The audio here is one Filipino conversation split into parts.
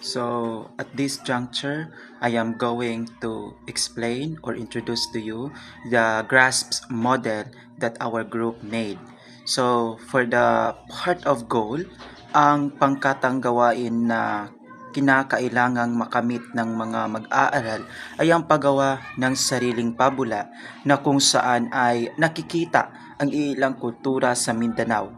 So, at this juncture, I am going to explain or introduce to you the GRASP model that our group made. So, for the part of goal, ang pangkatang gawain na kinakailangang makamit ng mga mag-aaral ay ang paggawa ng sariling pabula na kung saan ay nakikita ang ilang kultura sa Mindanao.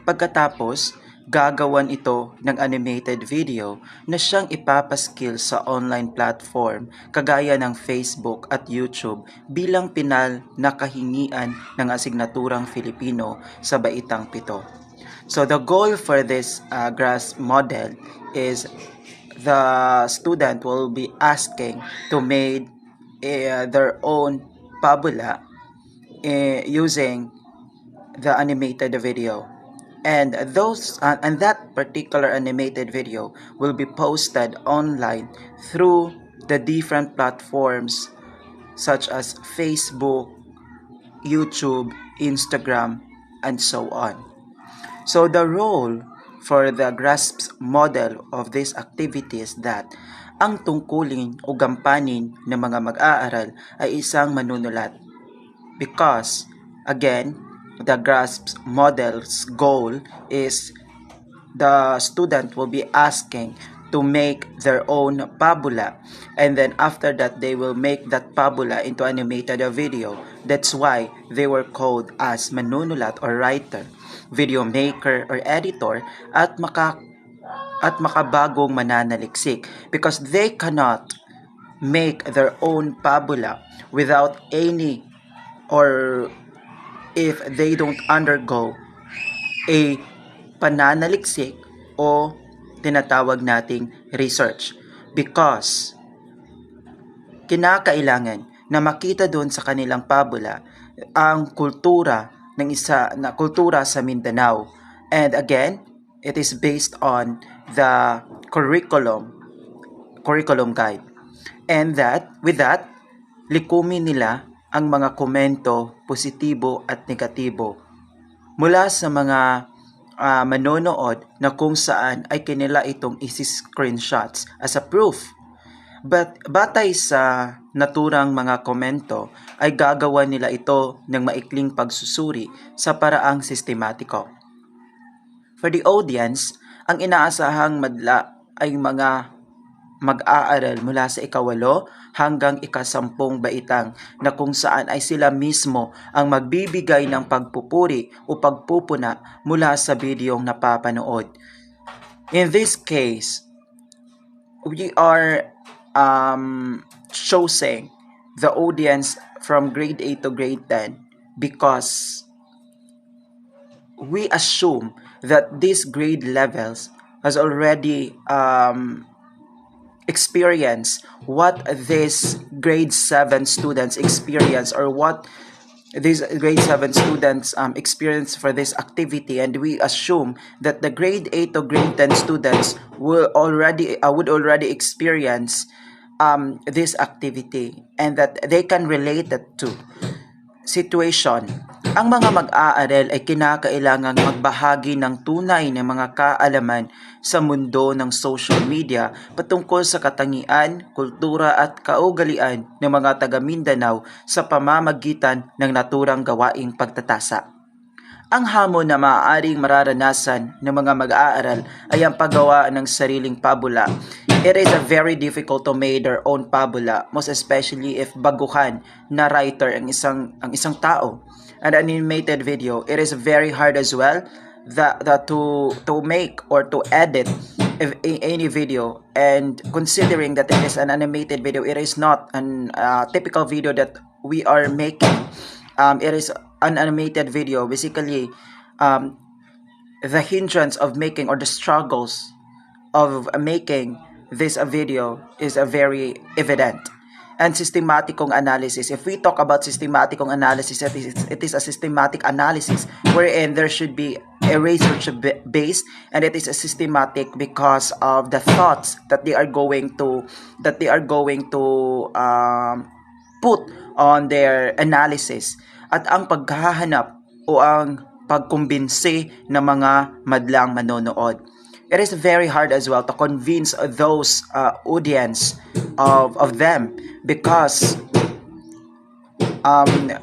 Pagkatapos, gagawan ito ng animated video na siyang ipapaskil sa online platform kagaya ng Facebook at YouTube bilang pinal na kahingian ng asignaturang Filipino sa Baitang Pito. So the goal for this GRASP model is the student will be asking to make their own pabula using the animated video. And that particular animated video will be posted online through the different platforms such as Facebook, YouTube, Instagram, and so on. So the role for the GRASP model of this activity is that ang tungkulin o gampanin ng mga mag-aaral ay isang manunulat. Because, again, the GRASP model's goal is the student will be asking to make their own pabula, and then after that they will make that pabula into animated video. That's why they were called as manunulat or writer, video maker or editor, at makabagong mananaliksik, because they cannot make their own pabula without any, or if they don't undergo a pananaliksik o tinatawag nating research, because kinakailangan na makita doon sa kanilang pabula ang kultura sa Mindanao. And again, it is based on the curriculum guide. And with that, likumin nila ang mga komento, positibo at negatibo mula sa mga manonood na kung saan ay kinila itong isi-screenshots as a proof. But batay sa naturang mga komento ay gagawa nila ito ng maikling pagsusuri sa paraang sistematiko. For the audience, ang inaasahang madla ay mga mag-aaral mula sa ikawalo hanggang ikasampung baitang, na kung saan ay sila mismo ang magbibigay ng pagpupuri o pagpupuna mula sa videong napapanood. In this case, we are choosing the audience from grade 8 to grade 10 because we assume that these grade levels has already experience what these grade 7 students experience, or what these grade 7 students experience for this activity, and we assume that the grade 8 to grade 10 students would already experience this activity, and that they can relate it to situation. Ang mga mag-aaral ay kinakailangang magbahagi ng tunay na mga kaalaman sa mundo ng social media patungkol sa katangian, kultura at kaugalian ng mga taga Mindanao sa pamamagitan ng naturang gawaing pagtatasa. Ang hamon na maaaring mararanasan ng mga mag-aaral ay ang paggawa ng sariling pabula. It is very difficult to make their own pabula, most especially if baguhan na writer ang isang tao. An animated video, it is very hard as well to make or to edit any video. And considering that it is an animated video, it is not an typical video that we are making. It is an animated video. Basically, the hindrance of making, or the struggles of making this video is very evident. And systematicong analysis, if we talk about systematicong analysis, it is a systematic analysis wherein there should be a research base, and it is a systematic because of the thoughts that they are going to put on their analysis, at ang paghahanap o ang pagkumbinsi ng mga madlang manonood. it is very hard as well to convince those audience of them, because um,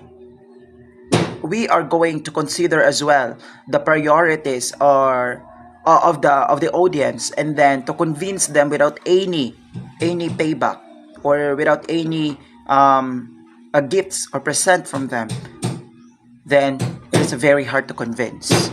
we are going to consider as well the priorities or of the audience, and then to convince them without any payback or without any gifts or present from them, then it is very hard to convince.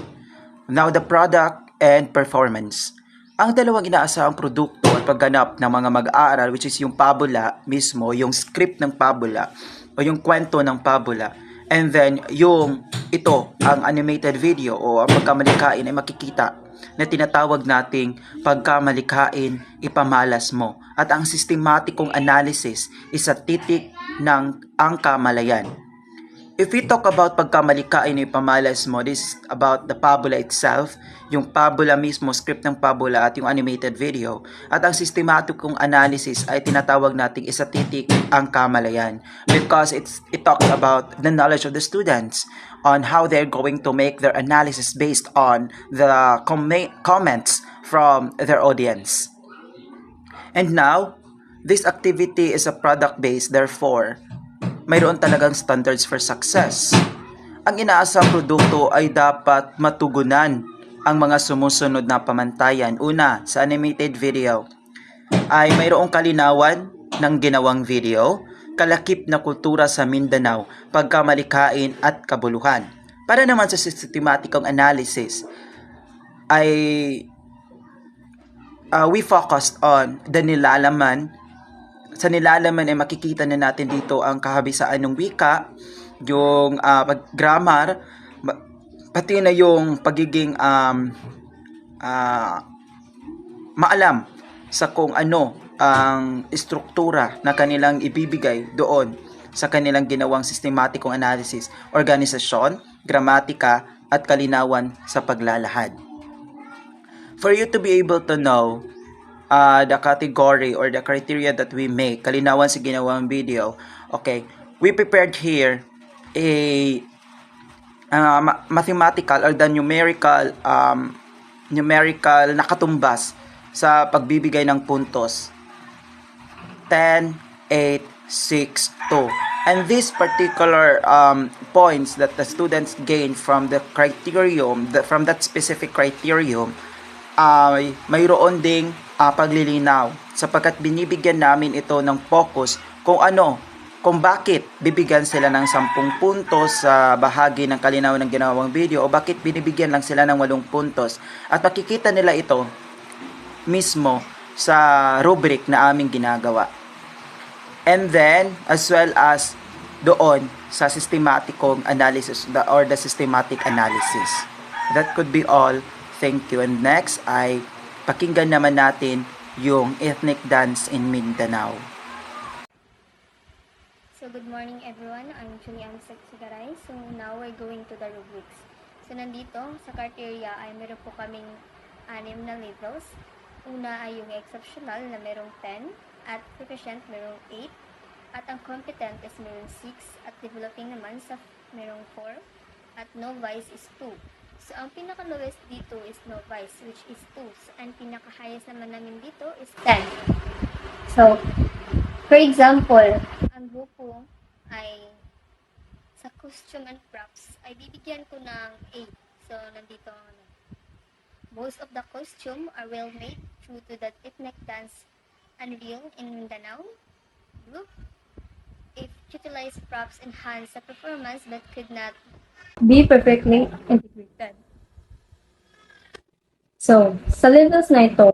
Now, the product and performance. Ang dalawang inaasahang produkto at pagganap ng mga mag-aaral, which is yung pabula mismo, yung script ng pabula o yung kwento ng pabula, and then yung ito, ang animated video o ang pagkamalikain ay makikita na tinatawag nating pagkamalikain ipamalas mo. At ang sistematikong analysis is sa titik ng ang kamalayan. If we talk about pagkamalikain ni pamalas mo, this is about the pabula itself, yung pabula mismo, script ng pabula at yung animated video. At ang systematic analysis ay tinatawag nating isa titik ang kamalayan, because it talks about the knowledge of the students on how they're going to make their analysis based on the comments from their audience. And now, this activity is a product-based, therefore, mayroon talagang standards for success. Ang inaasang produkto ay dapat matugunan ang mga sumusunod na pamantayan. Una, sa animated video ay mayroong kalinawan ng ginawang video, kalakip na kultura sa Mindanao, pagkamalikain at kabuluhan. Para naman sa systematikong analysis ay we focused on the nilalaman. Sa nilalaman ay makikita na natin dito ang kahabisaan ng wika, yung grammar, pati na yung pagiging maalam sa kung ano ang istruktura na kanilang ibibigay doon sa kanilang ginawang sistematikong analysis, organisasyon, gramatika, at kalinawan sa paglalahad. For you to be able to know the category or the criteria that we make, kalinawan sa ginawang video, okay, we prepared here a mathematical or the numerical na katumbas sa pagbibigay ng puntos. 10, 8, 6, 2. And these particular points that the students gain from the criterion, from that specific criterion, ay mayroon ding paglilinaw, sapagkat binibigyan namin ito ng focus kung bakit bibigyan sila ng 10 puntos sa bahagi ng kalinaw ng ginawang video o bakit binibigyan lang sila ng 8 puntos. At makikita nila ito mismo sa rubric na aming ginagawa. And then, as well as doon sa systematikong analysis or the systematic analysis. That could be all. Thank you. And next ay pakinggan naman natin yung ethnic dance in Mindanao. So good morning everyone, I'm Julian Sigaray. So now we're going to the rubrics. So nandito sa criteria ay meron po kaming 6 na levels. Una ay yung exceptional na merong 10, at proficient merong 8, at ang competent is merong 6, at developing naman sa merong 4, at novice is 2. So ang pinaka-lowest dito is novice, which is 2. So ang pinaka-highest naman namin dito is 10. So, for example, ang grupo ay sa costume and props ay bibigyan ko ng 8. So, nandito ang most of the costume are well made due to the ethnic dance unreal in Mindanao group. If utilized props enhance the performance but could not be perfectly integrated. So, sa levels na ito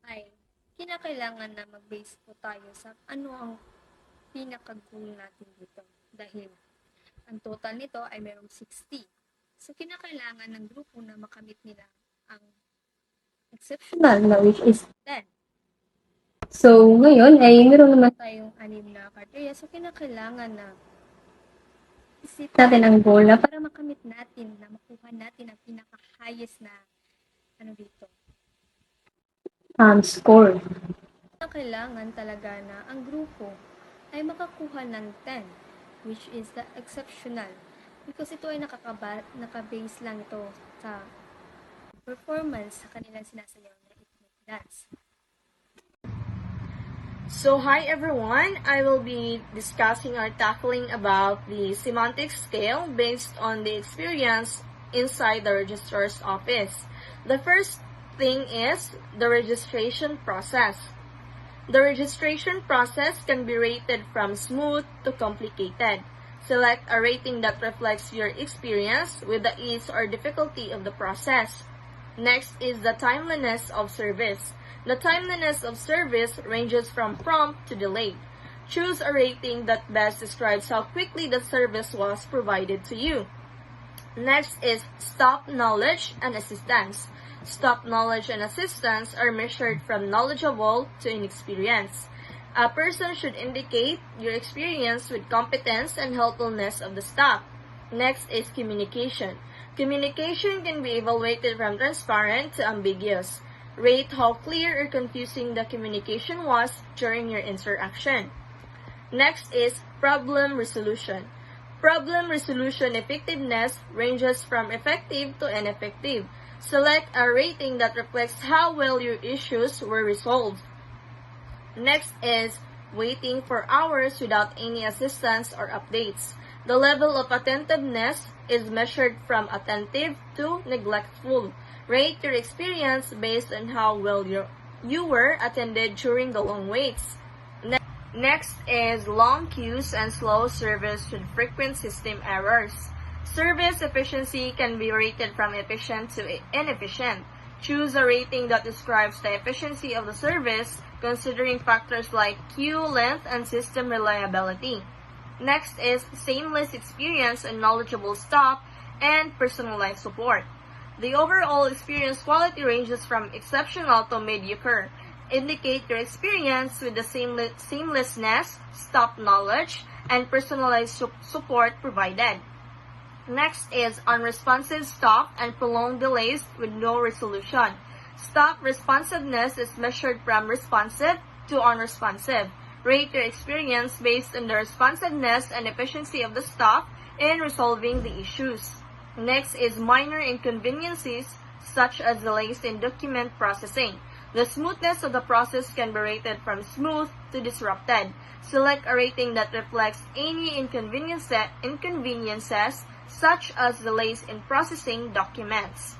ay kinakailangan na mag-base po tayo sa ano ang pinaka-goal natin dito. Dahil ang total nito ay merong 60. So, kinakailangan ng grupo na makamit nila ang exceptional na which is 10. So, ngayon ay meron naman tayong 6 na criteria. So, kinakailangan na isip natin ang goal na para makamit natin, na makuha natin ang pinaka-highest na dito score. Kailangan talaga na ang grupo ay makakuha ng 10, which is the exceptional, because ito ay naka-base lang ito sa performance sa kanilang sinasayaw na Dance. So hi everyone, I will be discussing or tackling about the semantic scale based on the experience inside the registrar's office. The first thing is the registration process. The registration process can be rated from smooth to complicated. Select a rating that reflects your experience with the ease or difficulty of the process. Next is the timeliness of service. The timeliness of service ranges from prompt to delayed. Choose a rating that best describes how quickly the service was provided to you. Next is stop knowledge and assistance. Stop knowledge and assistance are measured from knowledgeable to inexperienced. A person should indicate your experience with competence and helpfulness of the staff. Next is communication. Communication can be evaluated from transparent to ambiguous. Rate how clear or confusing the communication was during your interaction. Next is problem resolution. Problem resolution effectiveness ranges from effective to ineffective. Select a rating that reflects how well your issues were resolved. Next is waiting for hours without any assistance or updates. The level of attentiveness is measured from attentive to neglectful. Rate your experience based on how well you were attended during the long waits. Next is long queues and slow service with frequent system errors. Service efficiency can be rated from efficient to inefficient. Choose a rating that describes the efficiency of the service, considering factors like queue length and system reliability. Next is seamless experience and knowledgeable staff and personalized support. The overall experience quality ranges from exceptional to mediocre. Indicate your experience with the seamlessness, staff knowledge, and personalized support provided. Next is unresponsive staff and prolonged delays with no resolution. Staff responsiveness is measured from responsive to unresponsive. Rate your experience based on the responsiveness and efficiency of the staff in resolving the issues. Next is minor inconveniences such as delays in document processing. The smoothness of the process can be rated from smooth to disrupted. Select a rating that reflects any inconveniences such as delays in processing documents.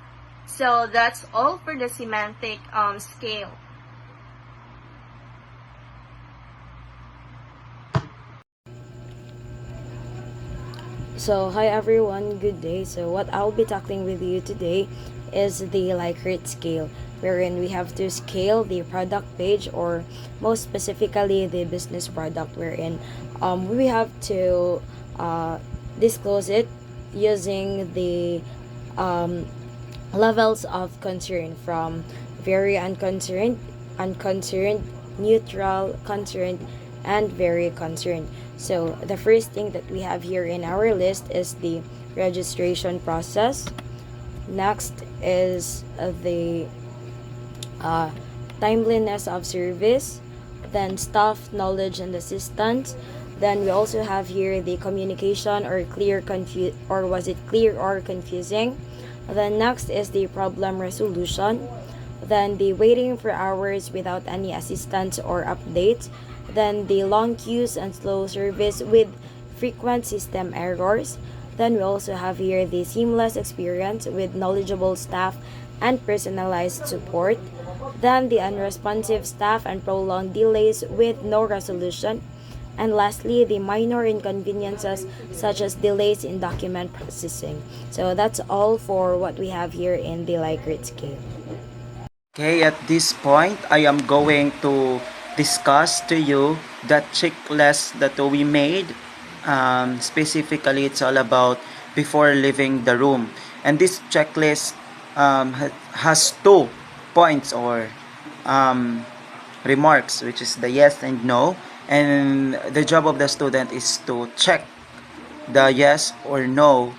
So that's all for the semantic scale. So, hi everyone, good day. So, what I'll be tackling with you today is the Likert scale, wherein we have to scale the product page, or most specifically the business product, wherein we have to disclose it using the um, levels of concern from very unconcerned, neutral, concerned, and very concerned. So the first thing that we have here in our list is the registration process. Next is the uh, timeliness of service, then staff knowledge and assistance. Then we also have here the communication, or or was it clear or confusing. Then next is the problem resolution. Then the waiting for hours without any assistance or updates. Then the long queues and slow service with frequent system errors. Then we also have here the seamless experience with knowledgeable staff and personalized support. Then the unresponsive staff and prolonged delays with no resolution. And lastly, the minor inconveniences such as delays in document processing. So that's all for what we have here in the Likert scale. Okay, at this point, I am going to discuss to you the checklist that we made. Specifically, it's all about before leaving the room. And this checklist has 2 points or remarks, which is the yes and no. And the job of the student is to check the yes or no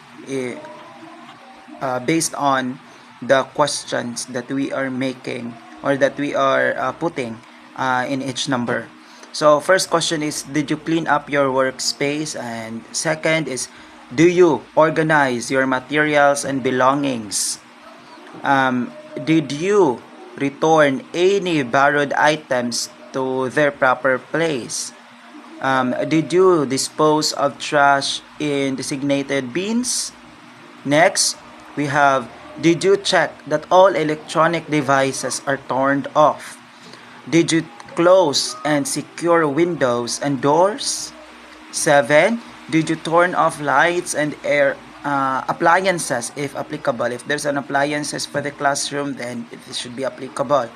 based on the questions that we are making or that we are putting in each number. So first question is, did you clean up your workspace? And second is, do you organize your materials and belongings? Did you return any borrowed items to their proper place? Did you dispose of trash in designated bins? Next, we have, did you check that all electronic devices are turned off? Did you close and secure windows and doors? 7. Did you turn off lights and air appliances if applicable? If there's an appliances for the classroom, then it should be applicable.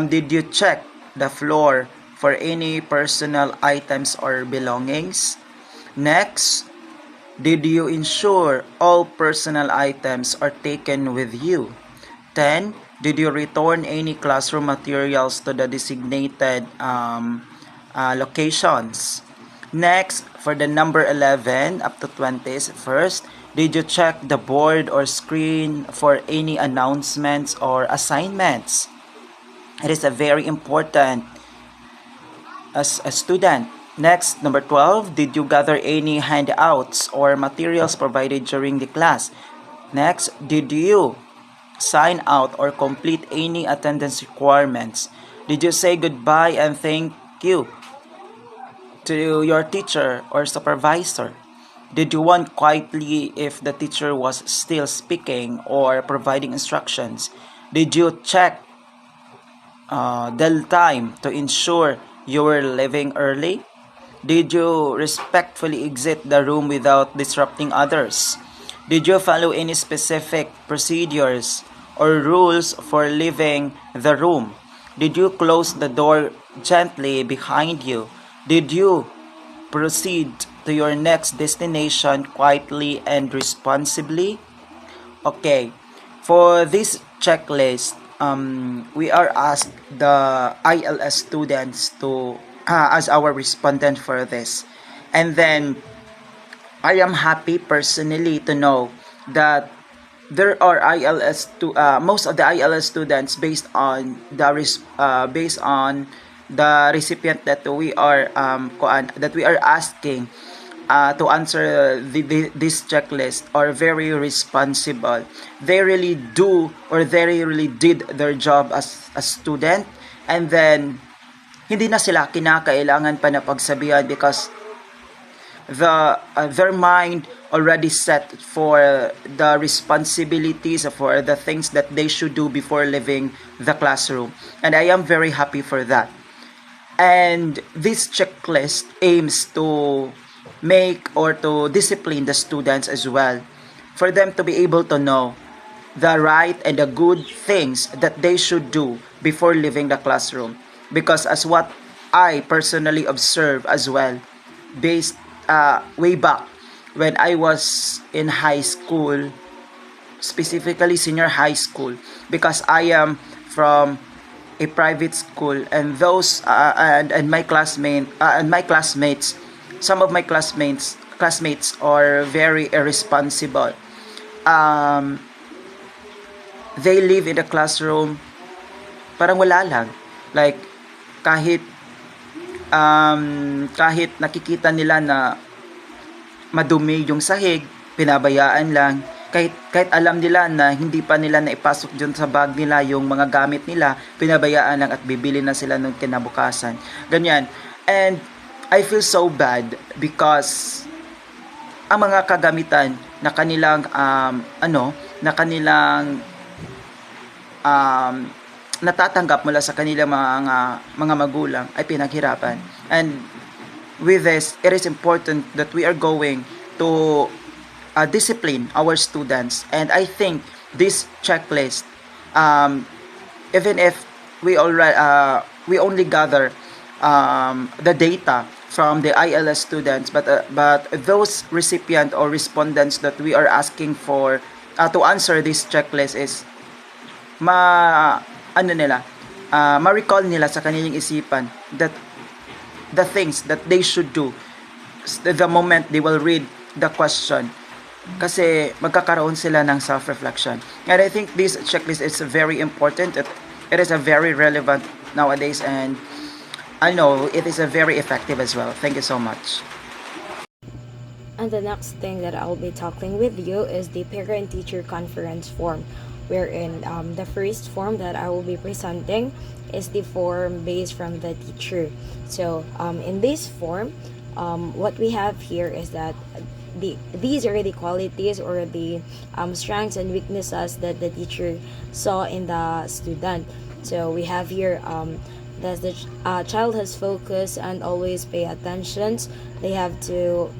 Did you check the floor for any personal items or belongings? Next, did you ensure all personal items are taken with you? 10. Did you return any classroom materials to the designated locations? Next, for the number 11 up to 20 is first, did you check the board or screen for any announcements or assignments? It is a very important as a student. Next, number 12, did you gather any handouts or materials provided during the class? Next, did you sign out or complete any attendance requirements? Did you say goodbye and thank you to your teacher or supervisor? Did you want quietly if the teacher was still speaking or providing instructions? Did you check the time to ensure you were leaving early? Did you respectfully exit the room without disrupting others? Did you follow any specific procedures or rules for leaving the room? Did you close the door gently behind you? Did you proceed to your next destination quietly and responsibly? Okay, for this checklist, we are asked the ILS students to as our respondent for this. And then I am happy personally to know that there are most of the ILS students based on the recipient that we are asking to answer this checklist are very responsible. They really do or they really did their job as a student, and then hindi na sila kinakailangan pa na pagsabihan because their mind already set for the responsibilities, for the things that they should do before leaving the classroom, and I am very happy for that. And this checklist aims to make or to discipline the students as well, for them to be able to know the right and the good things that they should do before leaving the classroom. Because as what I personally observe as well, based way back when I was in high school, specifically senior high school, because I am from a private school, and those and my classmates, some of my classmates are very irresponsible. They live in the classroom parang wala lang, like kahit nakikita nila na madumi yung sahig, pinabayaan lang. Kahit alam nila na hindi pa nila naipasok dyan sa bag nila yung mga gamit nila, pinabayaan lang at bibili na sila nung kinabukasan. Ganyan. And I feel so bad because ang mga kagamitan na kanilang natatanggap mula sa kanilang mga magulang ay pinaghirapan. And with this, it is important that we are going to discipline our students. And I think this checklist, even if we only gather the data from the ILS students, but those recipient or respondents that we are asking for to answer this checklist is ma-recall nila sa kanilang isipan that the things that they should do the moment they will read the question, kasi magkakaroon sila ng self-reflection. And I think this checklist is very important. It is a very relevant nowadays, and I know it is a very effective as well. Thank you so much. And the next thing that I'll be talking with you is the parent-teacher conference form. wherein the first form that I will be presenting is the form based from the teacher. So in this form, what we have here is that these are the qualities or the strengths and weaknesses that the teacher saw in the student. So we have here that the child has focus and always pay attention. They have to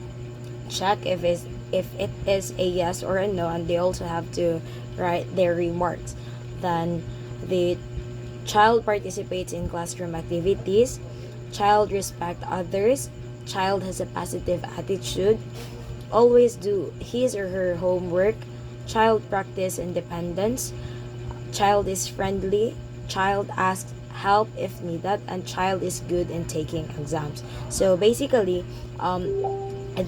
check if it is a yes or a no, and they also have to write their remarks. Then the child participates in classroom activities. Child respect others. Child has a positive attitude. Always do his or her homework. Child practice independence. Child is friendly. Child asks help if needed, and child is good in taking exams. So basically,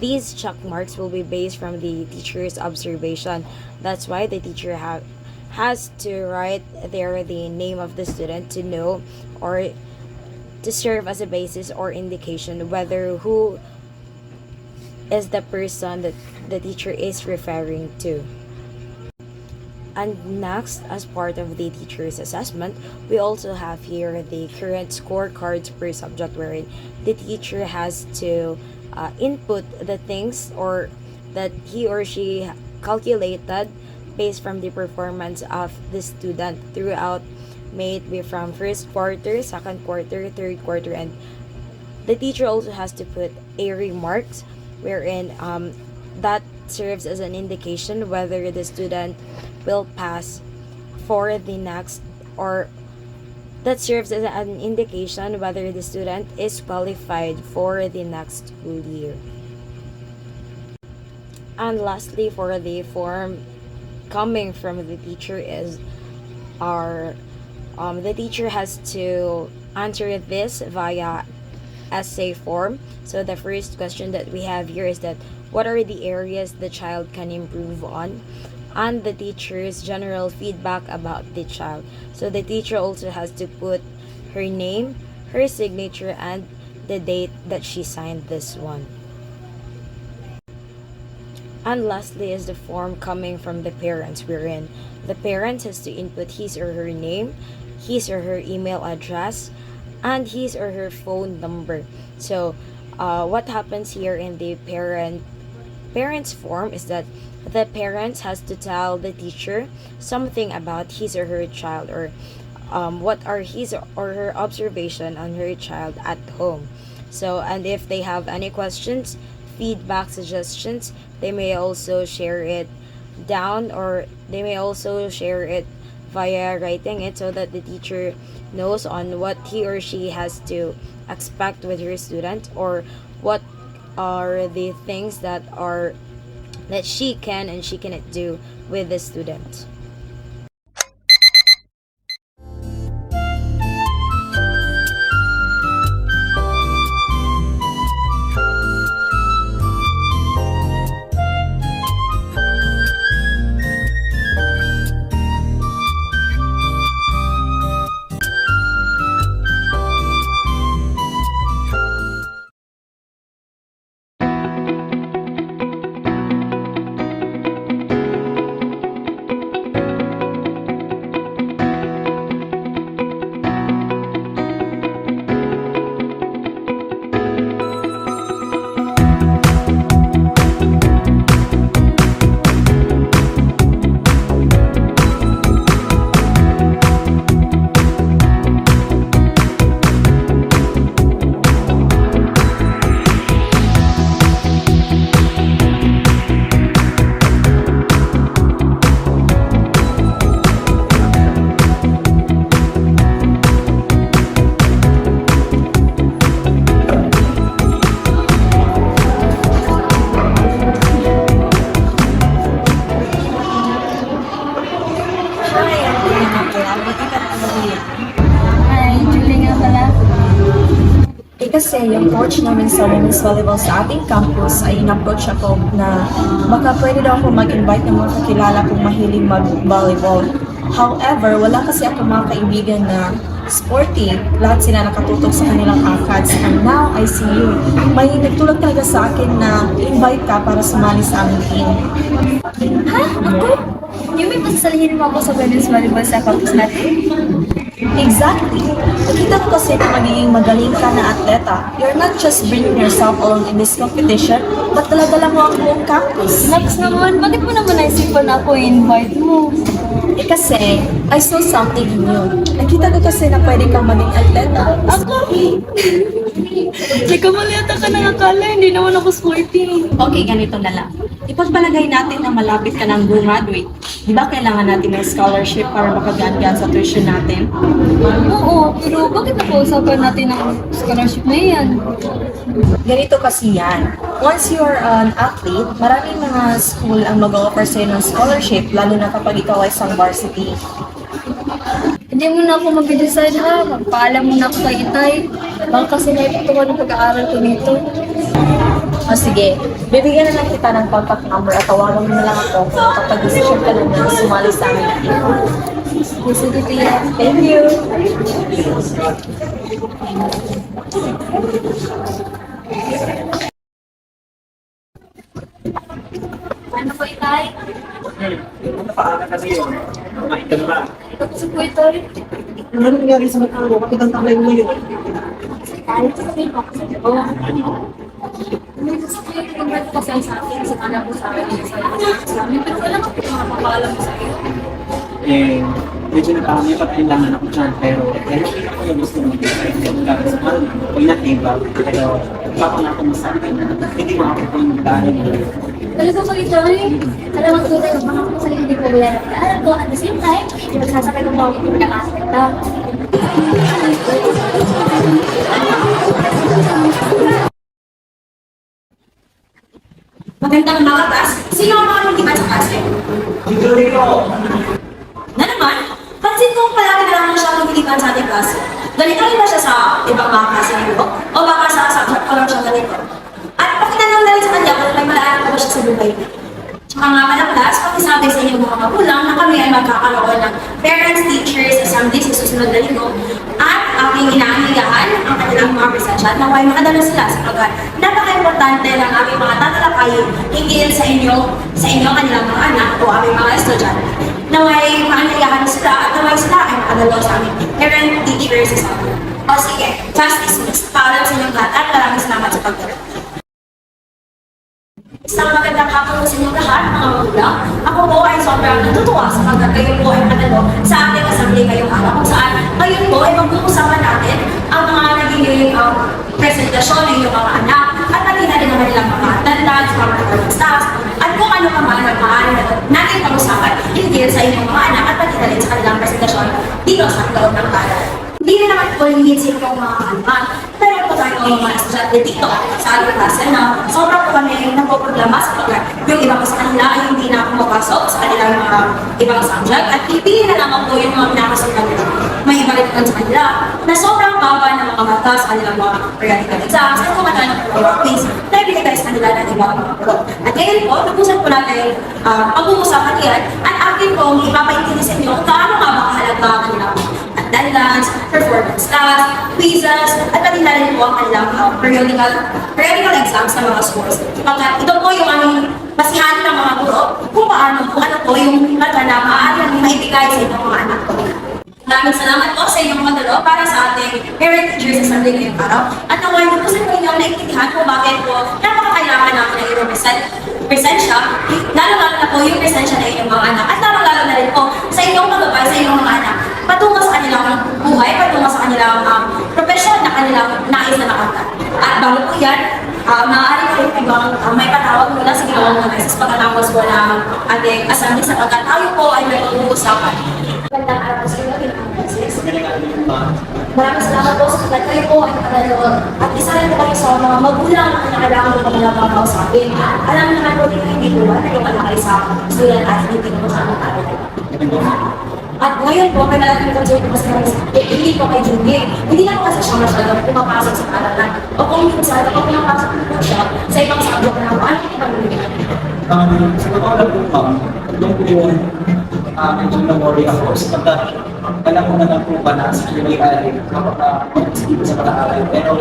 these check marks will be based from the teacher's observation. That's why the teacher has to write there the name of the student to know or to serve as a basis or indication whether who is the person that the teacher is referring to. And next, as part of the teacher's assessment, we also have here the current scorecards per subject, wherein the teacher has to input the things or that he or she calculated based from the performance of the student throughout, may it be from first quarter, second quarter, third quarter, and the teacher also has to put a remarks wherein that serves as an indication whether the student will pass for the next, or that serves as an indication whether the student is qualified for the next school year. And lastly, for the form coming from the teacher is our the teacher has to answer this via essay form. So the first question that we have here is that what are the areas the child can improve on, and the teacher's general feedback about the child. So the teacher also has to put her name, her signature, and the date that she signed this one. And lastly is the form coming from the parents, wherein the parent has to input his or her name, his or her email address, and his or her phone number. So what happens here in the parents form is that the parents has to tell the teacher something about his or her child, or what are his or her observation on her child at home. So, and if they have any questions, feedback, suggestions, they may also share it down, or they may also share it via writing it, so that the teacher knows on what he or she has to expect with her student, or what are the things that she can and she cannot do with the student. Kasi yung coach namin sa women's volleyball sa ating campus ay in-approach ako na baka pwede daw ako mag-invite ng mga kakilala kong mahilig mag-volleyball. However, wala kasi ako mga kaibigan na sporty. Lahat sila nakatutok sa kanilang ACADS. And now, I see you. May nagtulak talaga sa akin na invite ka para sumali sa aming team. Ha? Ako? Yung may pasasalihin mo ako sa women's volleyball sa campus natin? Exactly. Nakita ko kasi na magiging magaling ka na atleta. You're not just bringing yourself along in this competition, but dala-dala mo ang buong campus. Naps naman, bakit mo naman naisipan ako i-invite mo? Eh kasi, I saw something in you. Nakita ko kasi na pwede kang maging atleta. Ako? Teka, mali ata ka nang akala, hindi naman ako sporty. Okay, ganito na lang. Ipagpalagay natin na malapit ka ng graduate. Di ba kailangan natin ng scholarship para makagaan-gaan sa tuition natin? Oo, pero bakit napausapan natin ang scholarship na yan? Ganito kasi yan. Once you are an athlete, maraming mga school ang mag-offer sa'yo ng scholarship, lalo na kapag ikaw ay isang varsity. Hindi mo na ako mag-decide ha, magpaalam mo na ako kay Itay. Baka kasi naipatuwa ng pag-aaral ko dito. O sige, bibigyan na lang kita ng contact number at tawagan mo na lang ako kung kapag-decision ka na sumali sa amin. Sige, Tia. Thank you! Ano po, Itay? Paano kasi yun? Maitan ba? Tapos po, Itay. Ano nangyari sa mata mo? Bakit ang taklay mo yun? Ay, kasi ako sa iyo. May gusto ko yung invite ko sa akin, sa kanya ko sa akin, sa amin. Pero wala ko pinapapaalam ko sa iyo. Eh, medyo nagkakami pa kailangan ako dyan. Pero, nakita ko yung gusto mo. Kaya sa mahal mo, huwag na tiba. Pero, papangako mo sa akin na hindi mo ako kung magdaanan mo. Talaga ko ito eh. Alam mo tunay ng mga ko sa hindi ko wala na pag-aaral ko. At the same time, magsasakay ko mga kung naka-aspecta. Magandang makatas. Sino ang mga mag sa klase? Dito dito! Na naman, pansin kong palagi na lang siya lumilipan sa ating klase. Ganito rin ba siya sa ibang mga klase nito? O baka sa subject ko lang siya ganito? At pakinanong na rin sa kanya kung may malaanan ko ba siya sa buhay niya. Tsaka nga pala class, pakisabi sa inyong mga magulang na kami ay magkakaroon ng parents, teachers, assembly sa susunod na linggo at aking inaanyayahan ang kanilang mga presensya na may makadala sila sapagkat napaka-importante ng aming mga tatalakayin hingil sa inyo kanilang mga anak o aming mga estudyante na may maanyayahan sila at na may sila ay makadala sa aming parent, teachers, assembly. O sige, class dismissed. Paalam sa inyong lahat at maraming salamat sa pagdala. Isang magandang hapon sa inyong lahat, mga magulang. Ako po ay sobrang natutuwa sapagkat kayo po ay manalo sa ating assembly ngayong araw kung saan ngayon po ay mag-uusapan natin ang mga naging presentasyon ng inyong mga anak at pati na rin naman nilang mga attendance, mga attendance staff at kung ano pa man ang maaari natin pag-usapan hinggil sa inyong mga anak at pati na rin sa kanilang presentasyon dito sa loob ng aral. Hindi na naman po hinggil sa inyong mga anak, pero po tayo mga estudyante dito sa ating klase na sobrang po kami nagpoproblema sapagkat yung iba po sa kanila ay hindi na pumapasok sa kanilang mga ibang subject at pipili na lamang po yung mga pinakasunod nila. May iba rin sa kanila na sobrang baba ng mga mata sa kanilang mga periodical exams at kumata ng priorities na ibinigay sa kanila ng ibang mga pro. At ngayon po, napusan po natin pag-uusapan yan at akin po ipapaintindi sa inyo kung gaano nga ba kahalaga ang kanilang attendance, performance tasks, quizzes, at pati na rin po ang kanilang periodical exams ng mga schools. Pagkat ito po yung aming basihan ng mga guro kung ano po yung mata na maaari namin maibigay sa inyong mga anak ko. Maraming salamat po sa inyong madalo para sa ating parent teachers assembly ngayong araw. At naway na po sa inyo naiintindihan kung bakit po napakakailangan natin ng inyong presensya, lalo-lalo na po yung presensya ng inyong mga anak at lalo-lalo na rin po sa inyong pagbabay sa inyong mga anak patungo sa kanilang buhay, patungo sa kanilang profesyon na kanilang nais na makanta. At bago po yan, maaari ko rin ibang may patawag muna sa ginawang mga beses pagkatapos po ng ating assembly sapagkat tayo po ay may pag-uusapan. Magandang araw sa inyo, ginawang beses. Maraming salamat po sa kagat kayo po ay nakadalo. At isa rin po kayo sa mga magulang na kailangan po kami lang makausapin. Alam naman po dito hindi po na yung anak ay sa student at hindi po sa mga araw. At ngayon po, may malaking concern po kasi hindi po kay Julie. Hindi na po kasi siya masyadong pumapasok sa aralan. O kung minsan, kapag pinapasok po siya sa ibang subject na po, ano po ba Sa totoo lang po, ma'am, yung po yung medyo na-worry ako sapagkat alam mo naman po ba na sa Pinoy ay kapag sa pag-aaral. Pero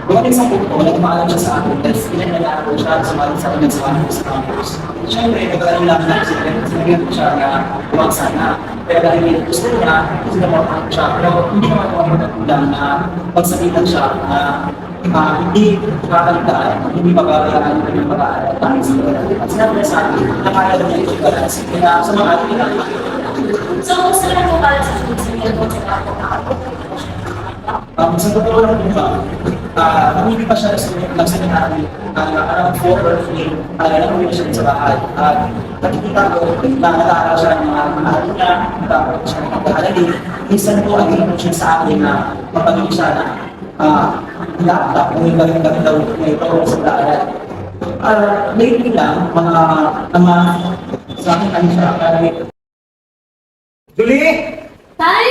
dumating sa punto, nagpaalam siya sa akin dahil pinaglalaan ko siya sa pinagsasabi ko sa campus. Siyempre, nagkaroon lang na sinabihan ko siya na huwag sana. Pero dahil gusto niya, sinabahan ko siya. Pero hindi naman ako magkulang na pagsabitan siya na hindi kakalitaan, hindi pagkakalaan ng yung pag-aaral. Dahil sa pag-aaral. At sinabi niya sa akin, nakalaman niya yung balance. Kaya sa mga ating So, gusto lang po pala sa sinisigil mo sa sa totoo lang po ba, hindi pa siya nagsinari around 4 or 3, nakuwi na siya sa bahay. At nakikita ko na natara siya ng mga mahal niya, natara siya ng pagkakalali. Minsan po, ang ino siya sa akin na mapagiging siya na laptop kung yung galing daw na ito sa daanan. Lately lang, mga sa akin ano siya, Julie! Tay!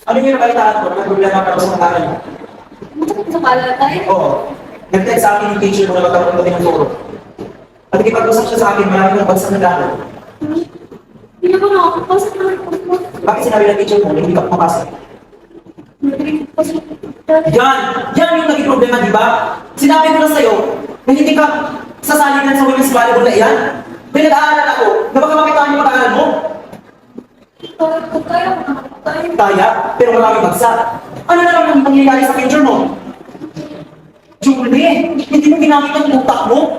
Ano yung nabalitaan mo? May problema ka sa pag-aaral mo? Sa pala, Tay? Oo. Nag-text sa akin yung teacher mo na magkaroon kami ng turo. At nakipag-usap siya sa akin, marami ng bagsak na gano'n. Hindi naman nakakapasok naman po. Bakit sinabi ng teacher mo na hindi ka pumapasok? Yan! Yan yung naging problema, di ba? Sinabi ko na sa'yo na hindi ka sasalitan sa women's volleyball na iyan. May nag-aaral ako na baka makitaan yung pag-aaral mo. Kaya, pero marami bagsak. Ano na lang ang nangyayari sa future mo? Julie, hindi mo ginamit ang utak mo.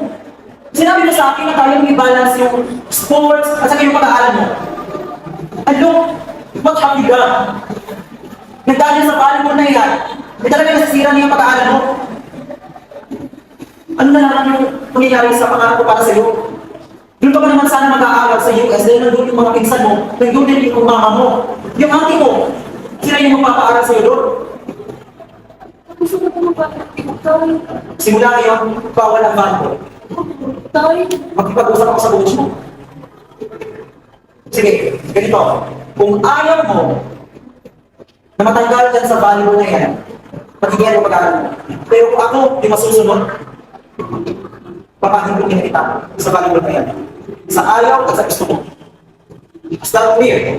Sinabi mo sa akin na kaya mo i-balance yung sports at saka yung pag-aaral mo. Ano? What have you done? Nagdahil sa volleyball na yan, may talaga nasisira niya yung pag-aaral mo. Ano na lang yung nangyayari sa pangarap ko para sa'yo? Doon ka ba naman sana mag-aaral sa US dahil nandun yung mga pinsan mo, nandun din yung mama mo, yung auntie mo, sila yung magpapaaral sa'yo doon. Gusto ko po magpapagpapagpapag. Simula ngayon, bawal ang volleyball. Tay! Magkipag-usap ako sa coach mo. Sige, ganito. Kung ayaw mo na matanggal dyan sa volleyball na yan, patigyan mo pag-aaral mo. Pero kung ako yung masusunod, papahindukin kita sa volleyball na yan. Sa ayaw at sa gusto mo. Is that clear?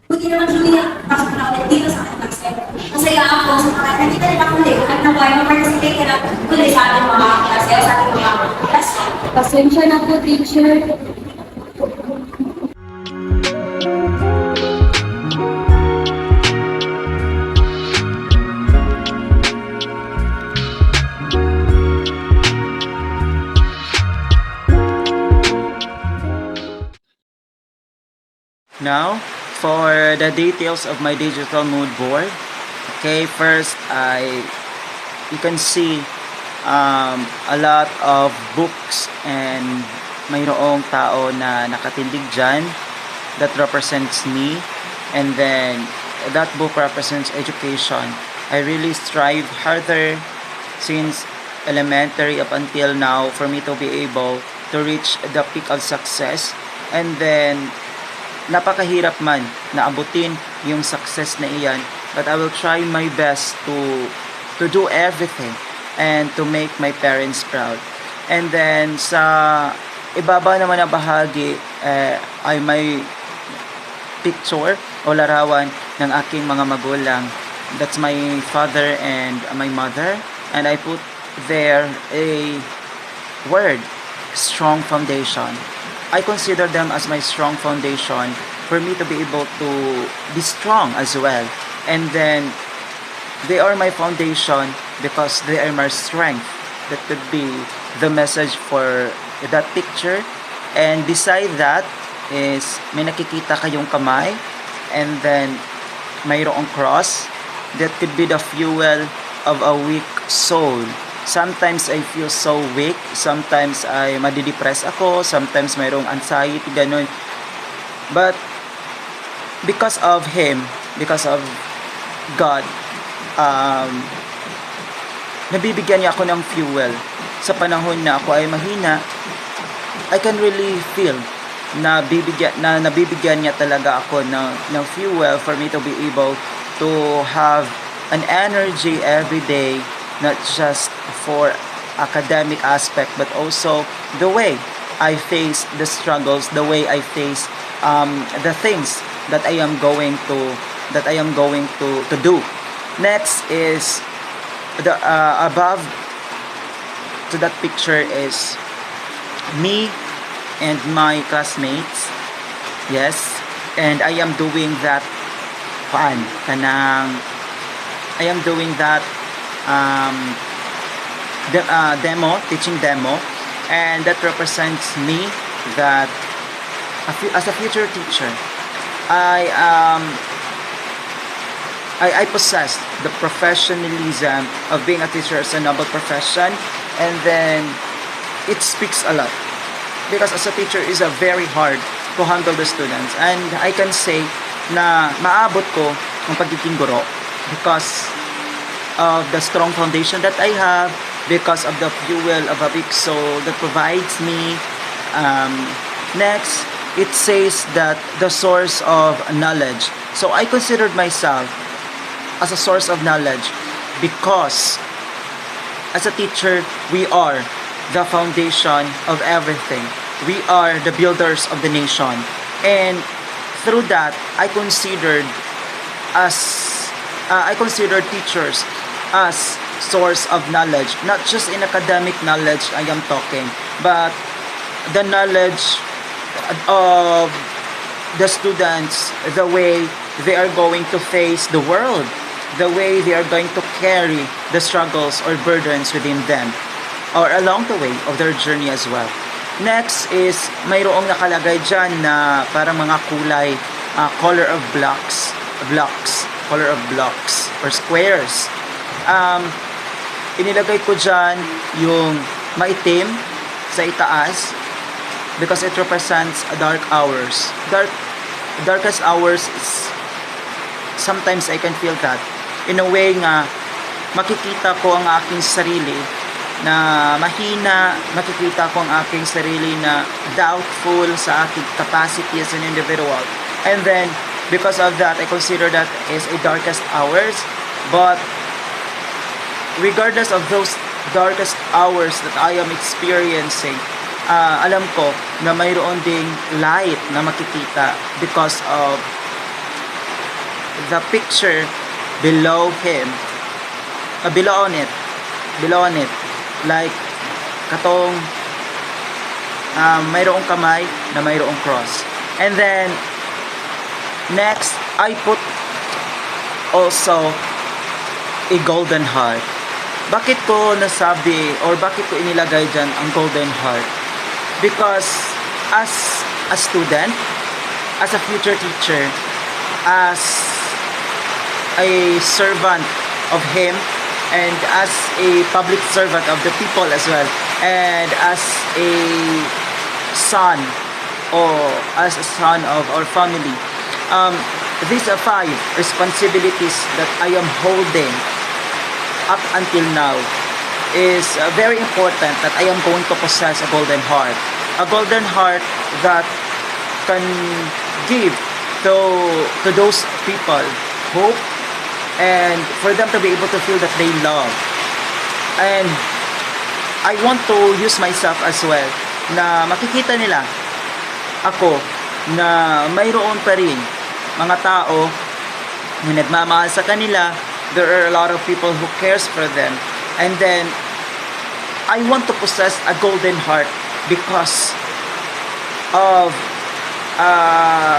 Buti naman, Julia, pasok na ako dito sa akin kasi masaya ako sa mga nakita nila huli at nabuhay mag-participate ka na huli sa ating mga klase o sa ating mga klase. Pasensya na po, teacher. Now, for the details of my digital mood board, okay, first you can see a lot of books and mayroong tao na nakatindig dyan that represents me, and then that book represents education. I really strive harder since elementary up until now for me to be able to reach the peak of success, and then napakahirap man na abutin yung success na iyan, but I will try my best to do everything and to make my parents proud. And then sa ibaba naman na bahagi ay may picture o larawan ng aking mga magulang. That's my father and my mother, and I put there a word, strong foundation. I consider them as my strong foundation for me to be able to be strong as well. And then they are my foundation because they are my strength. That could be the message for that picture. And beside that is may nakikita kayong kamay, and then mayroong cross. That could be the fuel of a weak soul. Sometimes I feel so weak, sometimes ay madidepress ako, sometimes mayroong anxiety, ganun. But because of Him, because of God, nabibigyan niya ako ng fuel. Sa panahon na ako ay mahina, I can really feel na nabibigyan niya talaga ako ng fuel for me to be able to have an energy every day, not just for academic aspect but also the way I face the struggles, the way I face the things that I am going to do. Next is the above to that picture is me and my classmates. Yes, and I am doing that I am doing that teaching demo, and that represents me that as a future teacher, I I possess the professionalism of being a teacher as a noble profession, and then it speaks a lot because as a teacher is a very hard to handle the students, and I can say na maabot ko ang pagiging guro because of the strong foundation that I have, because of the fuel of Abixo that provides me. Next, it says that the source of knowledge. So I considered myself as a source of knowledge because as a teacher, we are the foundation of everything. We are the builders of the nation. And through that, I considered teachers as source of knowledge, not just in academic knowledge I am talking, but the knowledge of the students, the way they are going to face the world, the way they are going to carry the struggles or burdens within them, or along the way of their journey as well. Next is mayroong nakalagay dyan na parang mga kulay, color of blocks, color of blocks or squares. Inilagay ko dyan yung maitim sa itaas because it represents dark hours. Darkest hours is sometimes I can feel that in a way nga makikita ko ang aking sarili na mahina, makikita ko ang aking sarili na doubtful sa aking capacity as an individual. And then, because of that, I consider that as a darkest hours. But, regardless of those darkest hours that I am experiencing, alam ko na mayroon ding light na makikita because of the picture below him, below on it, like katong mayroong kamay na mayroong cross. And then next I put also a golden heart. Bakit ko nasabi or bakit ko inilagay dyan ang golden heart? Because as a student, as a future teacher, as a servant of him, and as a public servant of the people as well, and as a son or as a son of our family, these are 5 responsibilities that I am holding up until now is very important, that I am going to possess a golden heart that can give to those people hope, and for them to be able to feel that they love. And I want to use myself as well na makikita nila ako na mayroon pa rin mga tao na nagmamahal sa kanila. There are a lot of people who cares for them, and then I want to possess a golden heart because of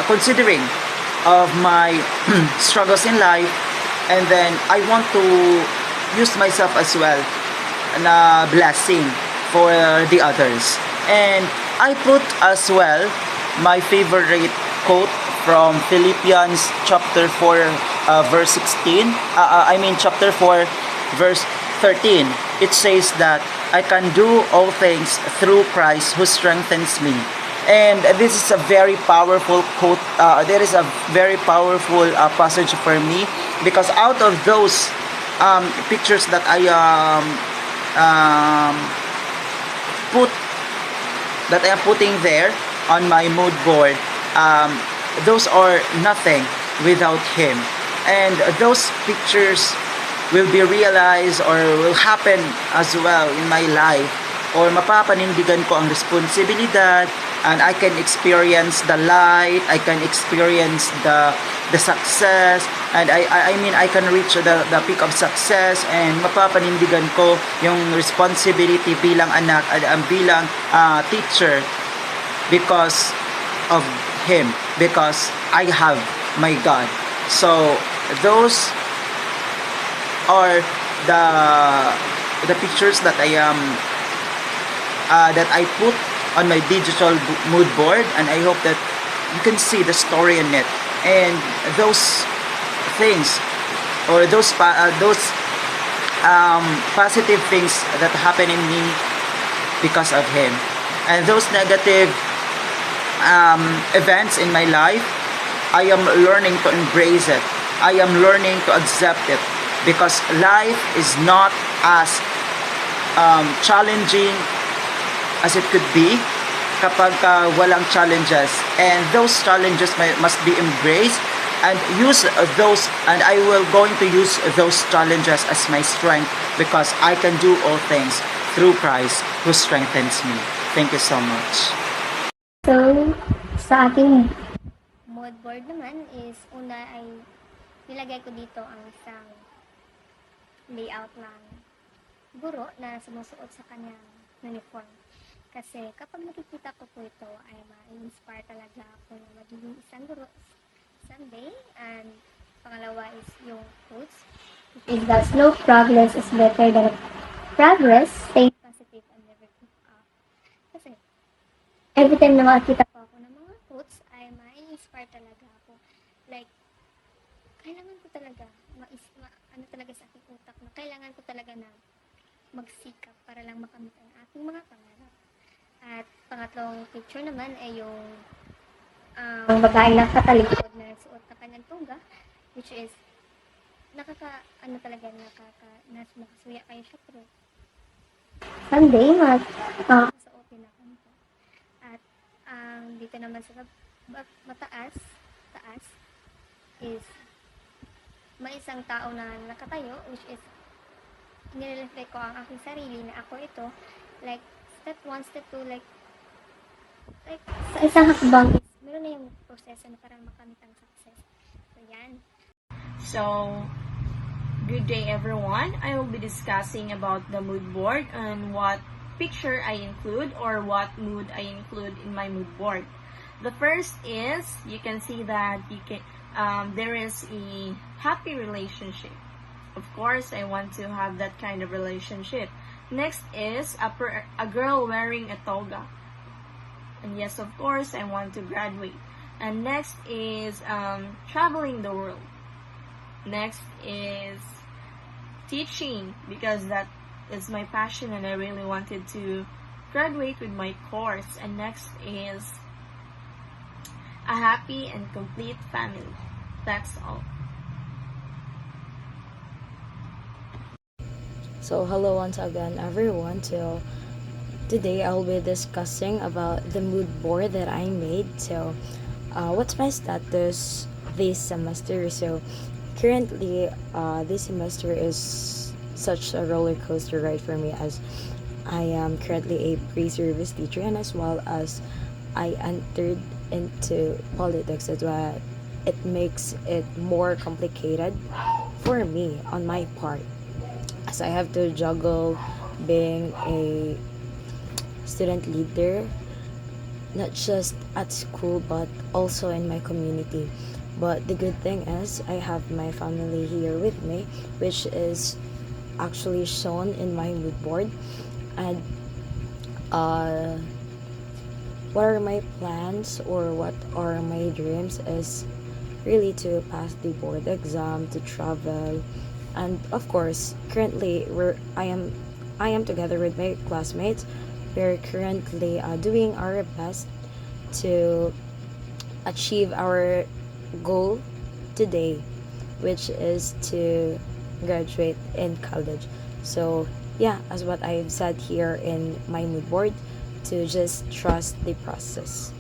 considering of my struggles in life. And then I want to use myself as well na blessing for the others. And I put as well my favorite quote from Philippians chapter 4 verse 16. Chapter 4 verse 13. It says that I can do all things through Christ who strengthens me. And this is a very powerful quote. There is a very powerful passage for me because out of those pictures that I am putting there on my mood board, those are nothing without him. And those pictures will be realized or will happen as well in my life or mapapanindigan ko ang responsibilidad, and I can experience the light, I can experience the success, and I mean I can reach the peak of success, and mapapanindigan ko yung responsibility bilang anak at bilang teacher because of him, because I have my God. So those are the pictures that I put on my digital mood board, and I hope that you can see the story in it, and those things or those positive things that happen in me because of him, and those negative events in my life, I am learning to embrace it. I am learning to accept it, because life is not as challenging as it could be kapag walang challenges, and those challenges must be embraced and use those, and I will going to use those challenges as my strength, because I can do all things through Christ who strengthens me. Thank you so much. So, sa aking mood board naman is, una ay nilagay ko dito ang isang layout ng guro na sumusuot sa kanyang uniform. Kasi kapag nakikita ko po ito, ay ma-inspire talaga ako na magiging isang guro someday. And pangalawa is yung quotes, which is that slow progress is better than progress. Stay positive and never give up. Kasi every time na makakita po ako ng mga quotes, ay ma-inspire talaga ako. Like, kailangan ko talaga, ano talaga sa aking utak, na kailangan ko talaga na magsikap para lang makamit ang aking mga pangarap. At pangatlong picture naman ay yung babae na katalikod na nagsuot ng kanyang tungga, which is nakasuya kayo siya, pero someday makakasuotin ako nito. At dito naman sa taas is may isang tao na nakatayo, which is nire-reflect ko ang aking sarili na ako ito. Like, step 1, step 2, like sa isang hakbang is meron na yung proseso na para makamit ang success. So, yan. So, good day everyone. I will be discussing about the mood board and what picture I include or what mood I include in my mood board. The first is, you can see that there is a happy relationship. Of course, I want to have that kind of relationship. Next is a girl wearing a toga. And yes, of course, I want to graduate. And next is traveling the world. Next is teaching, because that is my passion and I really wanted to graduate with my course. And next is a happy and complete family. That's all. So hello once again everyone. So today I'll be discussing about the mood board that I made. So what's my status this semester? So currently this semester is such a roller coaster ride for me, as I am currently a pre-service teacher, and as well as I entered into politics. That's why it makes it more complicated for me on my part, as I have to juggle being a student leader, not just at school but also in my community. But the good thing is I have my family here with me, which is actually shown in my mood board. And what are my plans or what are my dreams is really to pass the board exam, to travel, and of course currently I am together with my classmates. We're currently doing our best to achieve our goal today, which is to graduate in college. So yeah, as what I've said here in my mood board, to just trust the process.